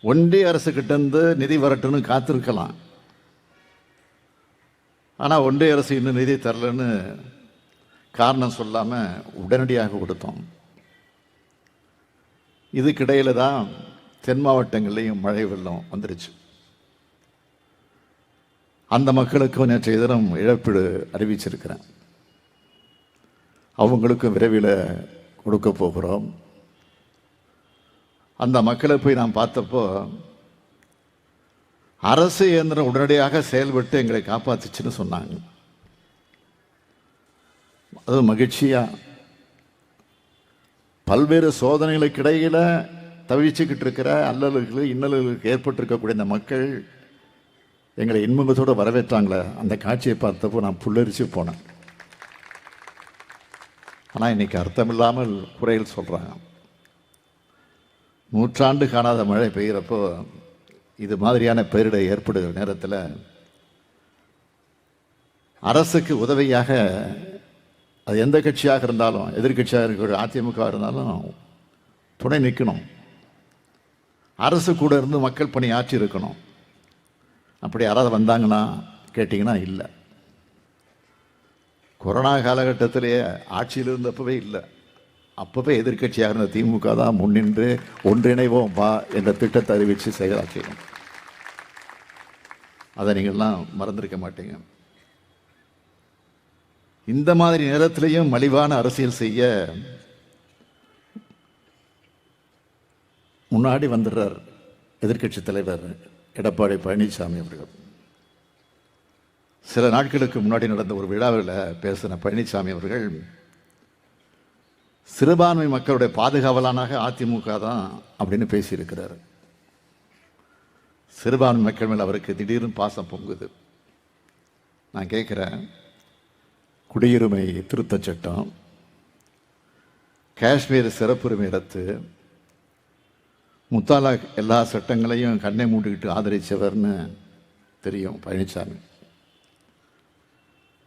ஒன்றிய அரசுக்கிட்டேருந்து நிதி வரட்டுன்னு காத்திருக்கலாம். ஆனால் ஒன்றிய அரசு இன்னும் நிதி தரலன்னு காரணம் சொல்லாமல் உடனடியாக கொடுத்தோம். இதுக்கிடையில் தான் தென் மாவட்டங்கள்லேயும் மழை வெள்ளம் வந்துருச்சு. அந்த மக்களுக்கும் நேற்றைய தினம் இழப்பீடு அறிவிச்சிருக்கிறேன். அவங்களுக்கும் விரைவில் கொடுக்க போகிறோம். அந்த மக்களை போய் நான் பார்த்தப்போ அரசு இயந்திரம் உடனடியாக செயல்பட்டு எங்களை காப்பாத்துச்சுன்னு சொன்னாங்க. அது மகிழ்ச்சியா. பல்வேறு சோதனைகளுக்கு இடையில தவிச்சுக்கிட்டு இருக்கிற அல்லல்களுக்கு இன்னல்களுக்கு ஏற்பட்டிருக்கக்கூடிய இந்த மக்கள் எங்களை இன்முகத்தோடு வரவேற்றாங்களே, அந்த காட்சியை பார்த்தப்போ நான் புல்லரிச்சு போனேன். ஆனால் இன்னைக்கு அர்த்தமில்லாமல் குறைகள் சொல்கிறாங்க. நூற்றாண்டு காணாத மழை பெய்கிறப்போ இது மாதிரியான பேரிடர் ஏற்படுகிற நேரத்தில் அரசுக்கு உதவியாக அது எந்த கட்சியாக இருந்தாலும், எதிர்கட்சியாக இருக்கிற அதிமுக இருந்தாலும் துணை நிற்கணும். அரசு கூட இருந்து மக்கள் பணி ஆற்றி இருக்கணும். அப்படி யாராவது வந்தாங்கன்னா கேட்டிங்கன்னா இல்லை. கொரோனா காலகட்டத்திலேயே ஆட்சியில் இருந்தப்பவே இல்லை. அப்பவே எதிர்கட்சியாக இருந்த திமுக தான் முன்னின்று ஒன்றிணைவோம் வா என்ற திட்டத்தை அறிவித்து செயலாக்கணும். அதை நீங்கள்லாம் மறந்திருக்க மாட்டீங்க. இந்த மாதிரி நேரத்திலையும் மலிவான அரசியல் செய்ய முன்னாடி வந்துடுறார் எதிர்கட்சி தலைவர் எடப்பாடி பழனிசாமி அவர்கள். சில நாட்களுக்கு முன்னாடி நடந்த ஒரு விழாவில் பேசின பழனிசாமி அவர்கள் சிறுபான்மை மக்களுடைய பாதுகாவலானாக அதிமுக தான் அப்படின்னு பேசியிருக்கிறார். சிறுபான்மை மக்கள் மேல் அவருக்கு திடீர்னு பாசம் பொங்குது. நான் கேட்குறேன், குடியுரிமை திருத்த சட்டம், காஷ்மீர் சிறப்புரிமை ரத்து, முத்தாலாக் எல்லா சட்டங்களையும் கண்ணை மூடிக்கிட்டு ஆதரித்தவர்னு தெரியும் பழனிசாமி.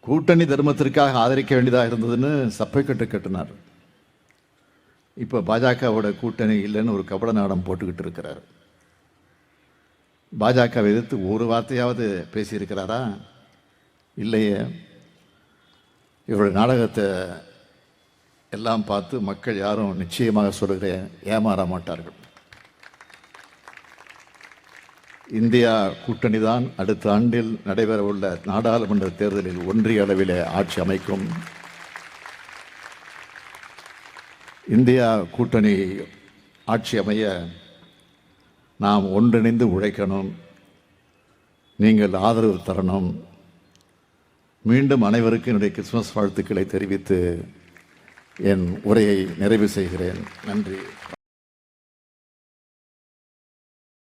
கூட்டணி தர்மத்திற்காக ஆதரிக்க வேண்டியதாக இருந்ததுன்னு சப்பை கட்டு கட்டினார். இப்போ பாஜகவோட கூட்டணி இல்லைன்னு ஒரு கபட நாடம் போட்டுக்கிட்டு இருக்கிறார். பாஜகவை எதிர்த்து ஒரு வார்த்தையாவது பேசியிருக்கிறாரா? இல்லையே. இவருடைய நாடகத்தை எல்லாம் பார்த்து மக்கள் யாரும் நிச்சயமாக சொல்கிறேன் ஏமாற மாட்டார்கள். இந்தியா கூட்டணி தான் அடுத்த ஆண்டில் நடைபெறவுள்ள நாடாளுமன்ற தேர்தலில் ஒன்றிய அளவிலே ஆட்சி அமைக்கும். இந்தியா கூட்டணி ஆட்சி அமைய நாம் ஒன்றிணைந்து உழைக்கணும். நீங்கள் ஆதரவு தரணும். மீண்டும் அனைவருக்கும் என்னுடைய கிறிஸ்துமஸ் வாழ்த்துக்களை தெரிவித்து என் உரையை நிறைவு செய்கிறேன். நன்றி.